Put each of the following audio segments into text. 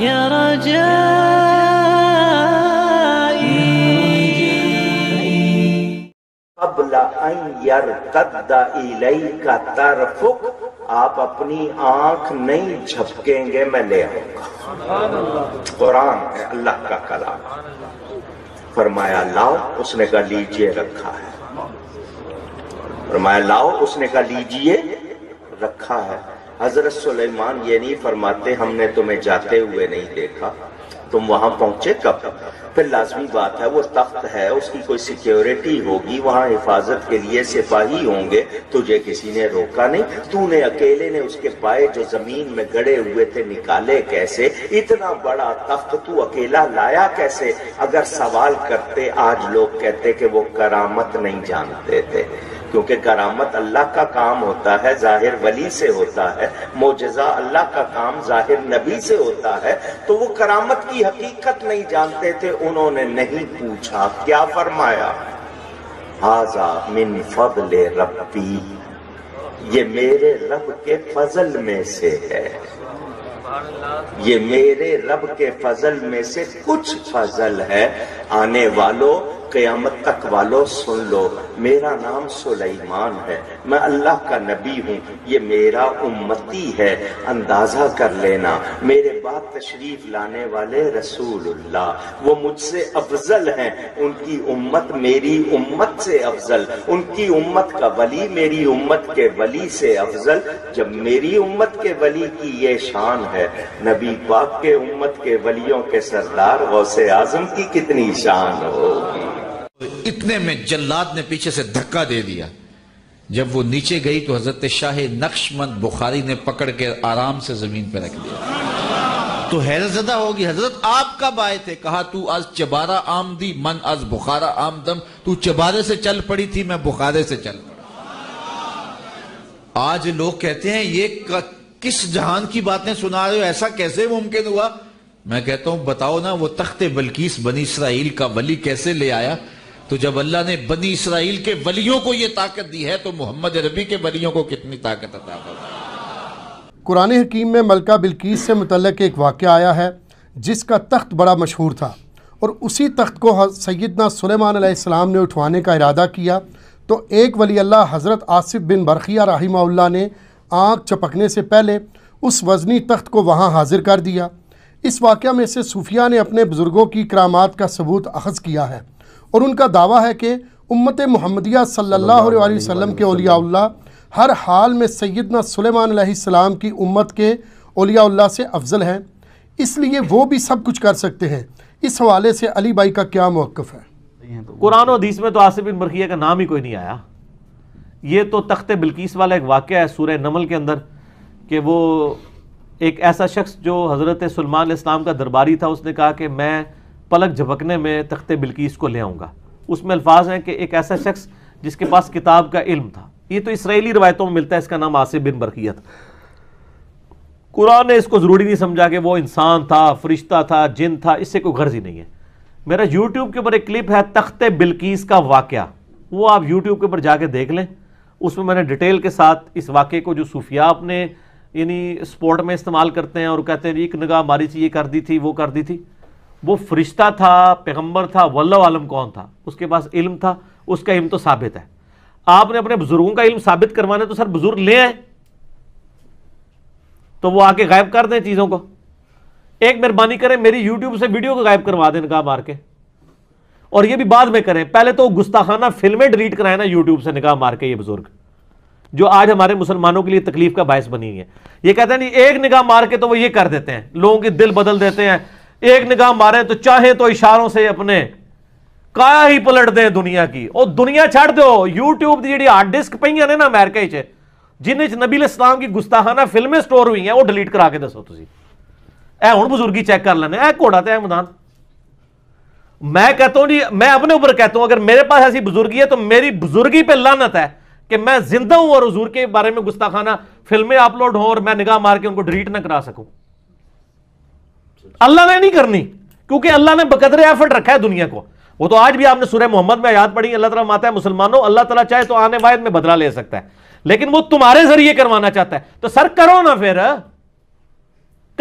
يا رجائي قبل ان يرتد الیک طرفک، آپ اپنی آنکھ نہیں جھپکیں گے میں لے آؤں گا۔ قرآن ہے، اللہ کا کلام۔ فرمایا لاؤ، اس نے کہا لیجئے، رکھا ہے۔ فرمایا لاؤ، اس نے کہا لیجئے، رکھا ہے۔ حضرت سلیمان یہ نہیں فرماتے ہم نے تمہیں جاتے ہوئے نہیں دیکھا، تم وہاں پہنچے کب؟ پھر لازمی بات ہے وہ تخت ہے، اس کی کوئی سیکیورٹی ہوگی، وہاں حفاظت کے لیے سپاہی ہوں گے، تجھے کسی نے روکا نہیں، تو نے اکیلے نے اس کے پائے جو زمین میں گڑے ہوئے تھے نکالے کیسے؟ اتنا بڑا تخت تو اکیلا لایا کیسے؟ اگر سوال کرتے آج لوگ کہتے کہ وہ کرامت نہیں جانتے تھے، کیونکہ کرامت اللہ کا کام ہوتا ہے، ظاہر ولی سے ہوتا ہے، معجزہ اللہ کا کام ظاہر نبی سے ہوتا ہے، تو وہ کرامت کی حقیقت نہیں جانتے تھے، انہوں نے نہیں پوچھا۔ کیا فرمایا؟ ھذا من فضل ربی، یہ میرے رب کے فضل میں سے ہے، یہ میرے رب کے فضل میں سے کچھ فضل ہے۔ آنے والوں، قیامت تک والوں سن لو، میرا نام سلیمان ہے، میں اللہ کا نبی ہوں، یہ میرا امتی ہے، اندازہ کر لینا میرے بعد تشریف لانے والے رسول اللہ وہ مجھ سے افضل ہیں، ان کی امت میری امت سے افضل، ان کی امت کا ولی میری امت کے ولی سے افضل۔ جب میری امت کے ولی کی یہ شان ہے، نبی پاک کے امت کے ولیوں کے سردار غوث اعظم کی کتنی شان ہوگی۔ اتنے میں جلاد نے پیچھے سے دھکا دے دیا، جب وہ نیچے گئی تو حضرت شاہ نقشبند بخاری نے پکڑ کے آرام سے زمین پہ رکھ دیا۔ تو حیرت زدہ ہوگی، حضرت آپ کب آئے تھے؟ کہا تو از چبارہ آمدی من از بخارا آمدم، تو چبارے سے چل پڑی تھی، میں بخارے سے چل پڑا۔ آج لوگ کہتے ہیں یہ کس جہان کی باتیں سنا رہے ہو، ایسا کیسے ممکن ہوا؟ میں کہتا ہوں بتاؤ نا، وہ تخت بلقیس بنی اسرائیل کا ولی کیسے لے آیا؟ تو جب اللہ نے بنی اسرائیل کے ولیوں کو یہ طاقت دی ہے تو محمد عربی کے ولیوں کو کتنی طاقت عطا فرمائے۔ قرآن حکیم میں ملکہ بلقیس سے متعلق ایک واقعہ آیا ہے جس کا تخت بڑا مشہور تھا، اور اسی تخت کو سیدنا سلیمان علیہ السلام نے اٹھوانے کا ارادہ کیا تو ایک ولی اللہ حضرت آصف بن برقیہ رحمہ اللہ نے آنکھ چپکنے سے پہلے اس وزنی تخت کو وہاں حاضر کر دیا۔ اس واقعہ میں سے صوفیہ نے اپنے بزرگوں کی کرامات کا ثبوت اخذ کیا ہے، اور ان کا دعویٰ ہے کہ امت محمدیہ صلی اللہ علیہ وسلم کے اولیاء اللہ ہر حال میں سیدنا سلیمان علیہ السلام کی امت کے اولیاء اللہ سے افضل ہیں، اس لیے وہ بھی سب کچھ کر سکتے ہیں۔ اس حوالے سے علی بھائی کا کیا موقف ہے؟ قرآن و حدیث میں تو آصف بن برقیہ کا نام ہی کوئی نہیں آیا۔ یہ تو تخت بلقیس والا ایک واقعہ ہے سورہ نمل کے اندر، کہ وہ ایک ایسا شخص جو حضرت سلیمان علیہ السلام کا درباری تھا، اس نے کہا کہ میں پلک جھپکنے میں تخت بلقیس کو لے آؤں گا۔ اس میں الفاظ ہیں کہ ایک ایسا شخص جس کے پاس کتاب کا علم تھا، یہ تو اسرائیلی روایتوں میں ملتا ہے، اس کا نام آصف بن برقیہ تھا۔ قرآن نے اس کو ضروری نہیں سمجھا کہ وہ انسان تھا، فرشتہ تھا، جن تھا، اس سے کوئی غرض ہی نہیں ہے۔ میرا یوٹیوب کے اوپر ایک کلپ ہے تخت بلقیس کا واقعہ، وہ آپ یوٹیوب کے اوپر جا کے دیکھ لیں، اس میں نے ڈیٹیل کے ساتھ اس واقعے کو جو صوفیاء اپنے یعنی سپورٹ میں استعمال کرتے ہیں اور کہتے ہیں ایک نگاہ ماری تھی، یہ کر دی تھی، وہ کر دی تھی، وہ فرشتہ تھا، پیغمبر تھا، واللہ عالم کون تھا، اس کے پاس علم تھا، اس کا علم تو ثابت ہے۔ آپ نے اپنے بزرگوں کا علم ثابت کروانا تو سر بزرگ لے آئیں، تو وہ آ کے غائب کر دیں چیزوں کو۔ ایک مہربانی کریں، میری یوٹیوب سے ویڈیو کو غائب کروا دیں نگاہ مار کے، اور یہ بھی بعد میں کریں، پہلے تو گستاخانہ فلمیں ڈیلیٹ کرائیں نا یوٹیوب سے نگاہ مار کے۔ یہ بزرگ جو آج ہمارے مسلمانوں کے لیے تکلیف کا باعث بنی ہے، یہ کہتے ہیں نہیں ایک نگاہ مار کے تو وہ یہ کر دیتے ہیں، لوگوں کے دل بدل دیتے ہیں، ایک نگاہ ماریں تو چاہیں تو اشاروں سے اپنے کایا ہی پلٹ دیں دنیا کی۔ اور دنیا چھڑ دو، یوٹیوب دی جڑی ہارڈ ڈسک پئیاں نے نا امریکہ وچ، جن وچ نبی علیہ السلام کی گستاخانہ فلمیں سٹور ہوئی ہیں، وہ ڈیلیٹ کرا کے دسو تسی۔ اے ہن بزرگی چیک کر لینے، اے گھوڑا تے اے میدان۔ میں کہتا ہوں جی، میں اپنے اوپر کہتا ہوں اگر میرے پاس ایسی بزرگی ہے تو میری بزرگی پہ لعنت ہے کہ میں زندہ ہوں اور حضور کے بارے میں گستاخانہ فلمیں اپلوڈ ہوں اور میں نگاہ مار کے ان کو ڈیلیٹ نہ کرا سکوں۔ اللہ نے نہیں کرنی، کیونکہ اللہ نے بقدر ایفرٹ رکھا ہے دنیا کو۔ وہ تو آج بھی آپ نے سورہ محمد میں آیات پڑھی، اللہ تعالیٰ ماتا ہے مسلمانوں، اللہ تعالیٰ چاہے تو آنے واحد میں بدلہ لے سکتا ہے، لیکن وہ تمہارے ذریعے کروانا چاہتا ہے، تو سر کرو نا، پھر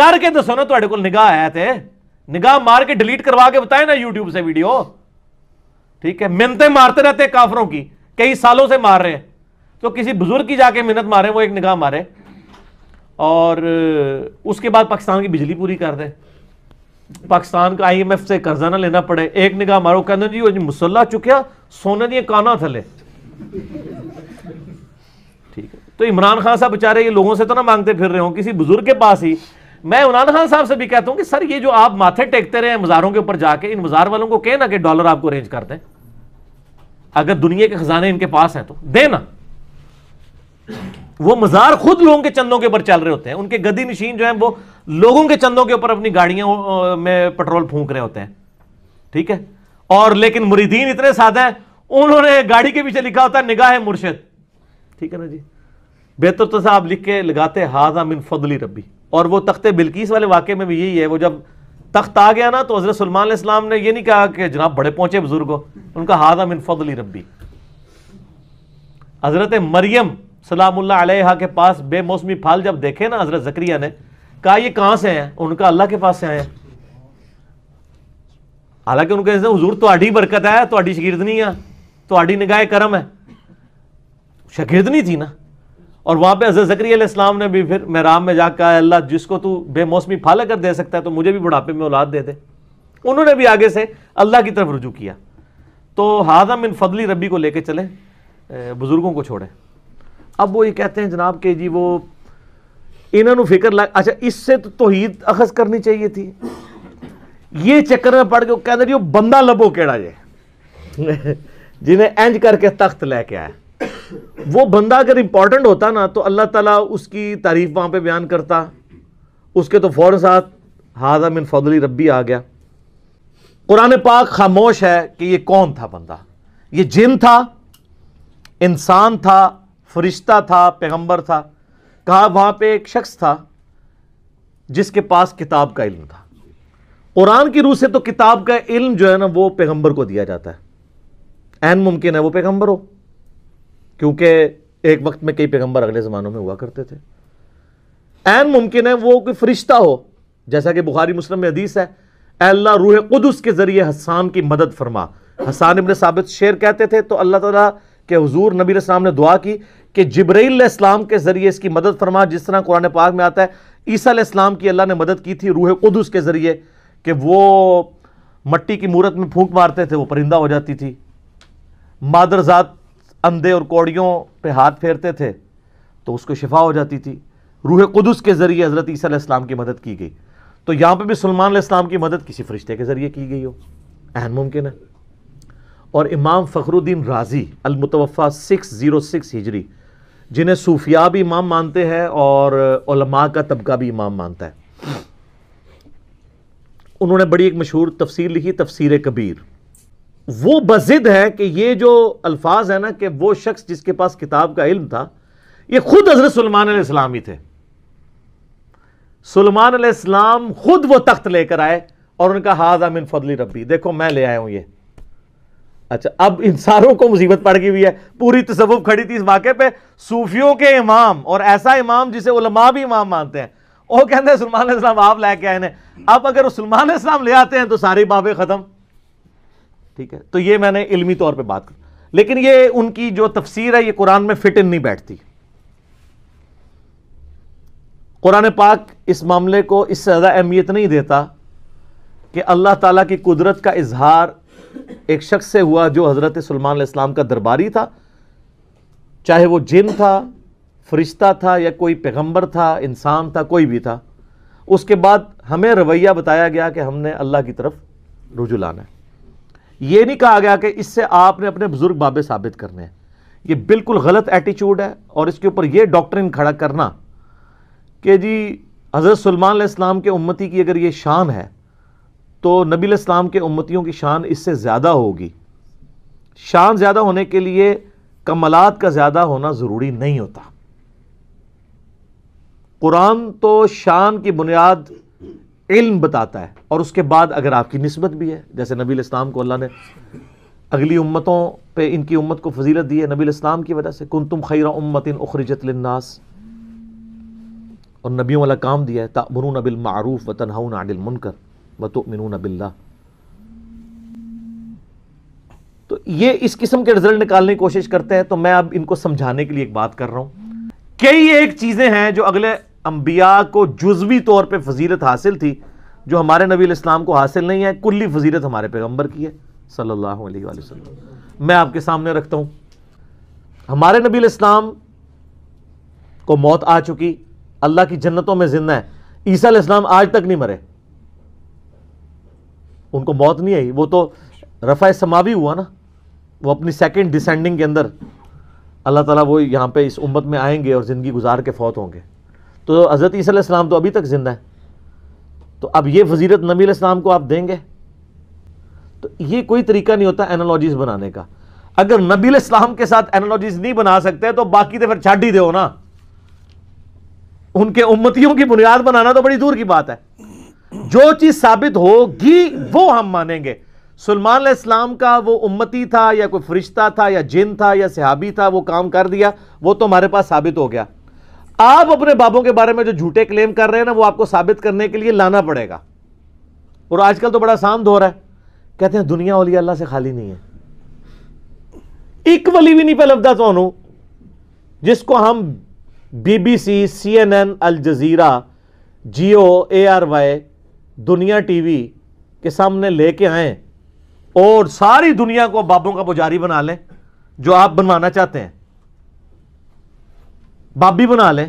کر کے دسو نا تواڈے کول نگاہ ہے تے نگاہ مار کے ڈیلیٹ کروا کے بتائیں نا یوٹیوب سے ویڈیو. ٹھیک ہے, منتیں مارتے رہتے کافروں کی, کئی سالوں سے مار رہے ہیں, تو کسی بزرگ کی جا کے منت مارے, وہ ایک نگاہ مارے اور اس کے بعد پاکستان کی بجلی پوری کر دے, پاکستان کا IMF سے قرضہ نہ لینا پڑے. ایک نگاہ مارو کہتے جی وہ مسلح چکیا سونے دیا کانا تھلے. ٹھیک ہے, تو عمران خان صاحب بےچارے یہ لوگوں سے تو نہ مانگتے پھر رہے ہوں, کسی بزرگ کے پاس ہی. میں عمران خان صاحب سے بھی کہتا ہوں کہ سر یہ جو آپ ماتھے ٹیکتے رہے ہیں مزاروں کے اوپر جا کے, ان مزار والوں کو کہنا کہ ڈالر آپ کو ارینج کر دیں, اگر دنیا کے خزانے ان کے پاس ہیں تو دینا. وہ مزار خود لوگوں کے چندوں کے اوپر چل رہے ہوتے ہیں, ان کے گدی نشین جو ہیں وہ لوگوں کے چندوں کے اوپر اپنی گاڑیوں میں پٹرول پھونک رہے ہوتے ہیں. ٹھیک ہے, اور لیکن مریدین اتنے سادہ ہیں, انہوں نے گاڑی کے پیچھے لکھا ہوتا ہے نگاہ مرشد. ٹھیک ہے نا جی, بہتر تو صاحب لکھ کے لگاتے ھذا من فضل ربی. اور وہ تخت بلقیس والے واقعے میں بھی یہی ہے, وہ جب تخت آ گیا نا تو حضرت سلیمان علیہ السلام نے یہ نہیں کہا کہ جناب بڑے پہنچے بزرگ ہو, ان کا ھذا من فضل ربی. حضرت مریم سلام اللہ علیہا کے پاس بے موسمی پھل جب دیکھے نا حضرت زکریا نے, کہا یہ کہاں سے ہیں؟ ان کا اللہ کے پاس سے آئے ہیں. حالانکہ ان کے حضور تہاڈی برکت ہے, تہاڈی شاگردنی ہے, تہاڈی نگاہ کرم ہے, شاگردنی تھی نا. اور وہاں پہ حضرت زکریا علیہ السلام نے بھی پھر محراب میں جا کے کہا اللہ جس کو تو بے موسمی پھل اگر دے سکتا ہے تو مجھے بھی بڑھاپے میں اولاد دے دے. انہوں نے بھی آگے سے اللہ کی طرف رجوع کیا. تو ھذا من فضل ربی کو لے کے چلیں, بزرگوں کو چھوڑیں. اب وہ یہ کہتے ہیں جناب کہ جی وہ انہوں نے فکر لگ, اچھا اس سے تو توحید اخذ کرنی چاہیے تھی. یہ چکر میں پڑ کے وہ کہتے ہیں جی وہ بندہ لبو کیڑا جے جنہیں انج کر کے تخت لے کے آئے. وہ بندہ اگر امپورٹنٹ ہوتا نا تو اللہ تعالیٰ اس کی تعریف وہاں پہ بیان کرتا, اس کے تو فوراً ساتھ ھذا من فضل ربی آ گیا. قرآن پاک خاموش ہے کہ یہ کون تھا بندہ. یہ جن تھا, انسان تھا, فرشتہ تھا, پیغمبر تھا. کہا وہاں پہ ایک شخص تھا جس کے پاس کتاب کا علم تھا. قرآن کی روح سے تو کتاب کا علم جو ہے نا وہ پیغمبر کو دیا جاتا ہے. عین ممکن ہے وہ پیغمبر ہو, کیونکہ ایک وقت میں کئی پیغمبر اگلے زمانوں میں ہوا کرتے تھے. عین ممکن ہے وہ کوئی فرشتہ ہو, جیسا کہ بخاری مسلم میں حدیث ہے, اے اللہ روح قدس کے ذریعے حسان کی مدد فرما. حسان ابن ثابت شعر کہتے تھے تو اللہ تعالیٰ کہ حضور نبی علیہ السلام نے دعا کی کہ جبرائیل علیہ السلام کے ذریعے اس کی مدد فرما, جس طرح قرآن پاک میں آتا ہے عیسیٰ علیہ السلام کی اللہ نے مدد کی تھی روح قدس کے ذریعے کہ وہ مٹی کی مورت میں پھونک مارتے تھے وہ پرندہ ہو جاتی تھی. مادرزاد اندھے اور کوڑیوں پہ ہاتھ پھیرتے تھے تو اس کو شفا ہو جاتی تھی. روح قدس کے ذریعے حضرت عیسیٰ علیہ السلام کی مدد کی گئی. تو یہاں پہ بھی سلیمان علیہ السلام کی مدد کسی فرشتے کے ذریعے کی گئی ہو, اہم ممکن ہے. اور امام فخر الدین رازی المتوفا 606 ہجری, جنہیں صوفیاء بھی امام مانتے ہیں اور علماء کا طبقہ بھی امام مانتا ہے, انہوں نے بڑی ایک مشہور تفسیر لکھی, تفسیر کبیر. وہ بضد ہے کہ یہ جو الفاظ ہیں نا کہ وہ شخص جس کے پاس کتاب کا علم تھا یہ خود حضرت سلیمان علیہ السلام ہی تھے. سلیمان علیہ السلام خود وہ تخت لے کر آئے اور ان کا ھذا من فضل ربی, دیکھو میں لے آیا ہوں یہ. اچھا اب انسانوں کو مصیبت پڑ گئی ہوئی ہے, پوری تصوف کھڑی تھی اس واقعے پہ. صوفیوں کے امام اور ایسا امام جسے علماء بھی امام مانتے ہیں, وہ کہتے ہیں سلیمان علیہ السلام آپ لے کے آئے ہیں. اب اگر وہ سلیمان علیہ السلام لے آتے ہیں تو ساری بابیں ختم. ٹھیک ہے, تو یہ میں نے علمی طور پہ بات کی, لیکن یہ ان کی جو تفسیر ہے یہ قرآن میں فٹ ان نہیں بیٹھتی. قرآن پاک اس معاملے کو اس سے زیادہ اہمیت نہیں دیتا کہ اللہ تعالیٰ کی قدرت کا اظہار ایک شخص سے ہوا جو حضرت سلیمان علیہ السلام کا درباری تھا, چاہے وہ جن تھا, فرشتہ تھا یا کوئی پیغمبر تھا, انسان تھا, کوئی بھی تھا. اس کے بعد ہمیں رویہ بتایا گیا کہ ہم نے اللہ کی طرف رجوع لانا ہے. یہ نہیں کہا گیا کہ اس سے آپ نے اپنے بزرگ بابے ثابت کرنے ہیں. یہ بالکل غلط ایٹیچیوڈ ہے. اور اس کے اوپر یہ ڈاکٹرن کھڑا کرنا کہ جی حضرت سلیمان علیہ السلام کے امتی کی اگر یہ شان ہے تو نبی علیہ السلام کے امتیوں کی شان اس سے زیادہ ہوگی. شان زیادہ ہونے کے لیے کمالات کا زیادہ ہونا ضروری نہیں ہوتا. قرآن تو شان کی بنیاد علم بتاتا ہے, اور اس کے بعد اگر آپ کی نسبت بھی ہے, جیسے نبی علیہ السلام کو اللہ نے اگلی امتوں پہ ان کی امت کو فضیلت دی ہے نبی علیہ السلام کی وجہ سے, کنتم خیر امت اخرجت للناس. اور نبیوں والا کام دیا ہے، تأمرون بالمعروف وتنہون عن المنکر وتؤمنون باللہ. تو یہ اس قسم کے رزلٹ نکالنے کی کوشش کرتے ہیں. تو میں اب ان کو سمجھانے کے لیے ایک بات کر رہا ہوں. کئی ایک چیزیں ہیں جو اگلے انبیاء کو جزوی طور پہ فضیلت حاصل تھی جو ہمارے نبی علیہ السلام کو حاصل نہیں ہے. کلی فضیلت ہمارے پیغمبر کی ہے صلی اللہ علیہ وآلہ وسلم. میں آپ کے سامنے رکھتا ہوں. ہمارے نبی علیہ السلام کو موت آ چکی، اللہ کی جنتوں میں زندہ ہے. عیسیٰ علیہ السلام آج تک نہیں مرے، ان کو موت نہیں آئی. وہ تو رفع سماوی ہوا نا، وہ اپنی سیکنڈ ڈسینڈنگ کے اندر اللہ تعالیٰ وہ یہاں پہ اس امت میں آئیں گے اور زندگی گزار کے فوت ہوں گے. تو حضرت عیسیٰ علیہ السلام تو ابھی تک زندہ ہے. تو اب یہ فضیلت نبی علیہ السلام کو آپ دیں گے؟ تو یہ کوئی طریقہ نہیں ہوتا اینالوجیز بنانے کا. اگر نبی علیہ السلام کے ساتھ اینالوجیز نہیں بنا سکتے تو باقی تو پھر چھاڑ ہی دو نا. ان کے امتیوں کی بنیاد بنانا تو بڑی دور کی بات ہے. جو چیز ثابت ہوگی وہ ہم مانیں گے. سلیمان علیہ السلام کا وہ امتی تھا یا کوئی فرشتہ تھا یا جن تھا یا صحابی تھا، وہ کام کر دیا، وہ تو ہمارے پاس ثابت ہو گیا. آپ اپنے بابوں کے بارے میں جو جھوٹے کلیم کر رہے ہیں نا، وہ آپ کو ثابت کرنے کے لیے لانا پڑے گا. اور آج کل تو بڑا آسان دور ہے، کہتے ہیں دنیا اولیاء اللہ سے خالی نہیں ہے. ایک ولی بھی نہیں پہ لفظ تو جس کو ہم B B C, CNN، Al Jazeera, Geo, ARY، Dunya T V کے سامنے لے کے آئیں اور ساری دنیا کو بابوں کا پجاری بنا لیں جو آپ بنوانا چاہتے ہیں. باپ بھی بنا لیں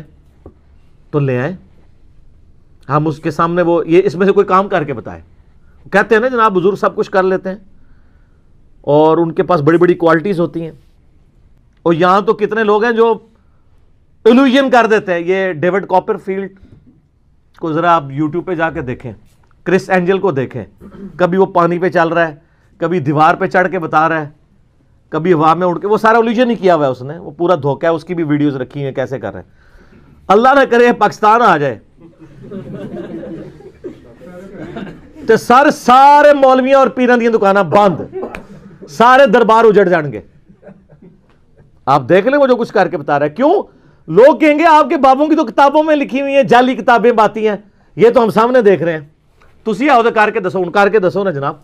تو لے آئیں، ہم اس کے سامنے وہ یہ اس میں سے کوئی کام کر کے بتائیں. کہتے ہیں نا جناب بزرگ سب کچھ کر لیتے ہیں اور ان کے پاس بڑی بڑی کوالٹیز ہوتی ہیں. اور یہاں تو کتنے لوگ ہیں جو ایلوژن کر دیتے ہیں. یہ ڈیوڈ کاپر فیلڈ کو ذرا آپ یوٹیوب پہ جا کے دیکھیں، کرس اینجل کو دیکھیں. کبھی وہ پانی پہ چل رہا ہے، کبھی دیوار پہ چڑھ کے بتا رہا ہے، کبھی ہوا میں اڑ کے. وہ سارا ایلوژن ہی کیا ہوا ہے اس نے، وہ پورا دھوکہ ہے. اس کی بھی ویڈیوز رکھی ہیں کیسے کر رہے ہیں. اللہ نہ کرے پاکستان آ جائے تو سارے مولویاں اور پیراں دی دکاناں بند، سارے دربار اجڑ جان گے. آپ دیکھ لیں وہ جو کچھ کر کے بتا رہا ہے. کیوں؟ لوگ کہیں گے آپ کے بابوں کی تو کتابوں میں لکھی ہوئی ہیں، جعلی کتابیں باتی ہیں، یہ تو ہم سامنے دیکھ رہے ہیں. تسی آؤ تو کر کے دسو، ان کر کے دسو نا جناب.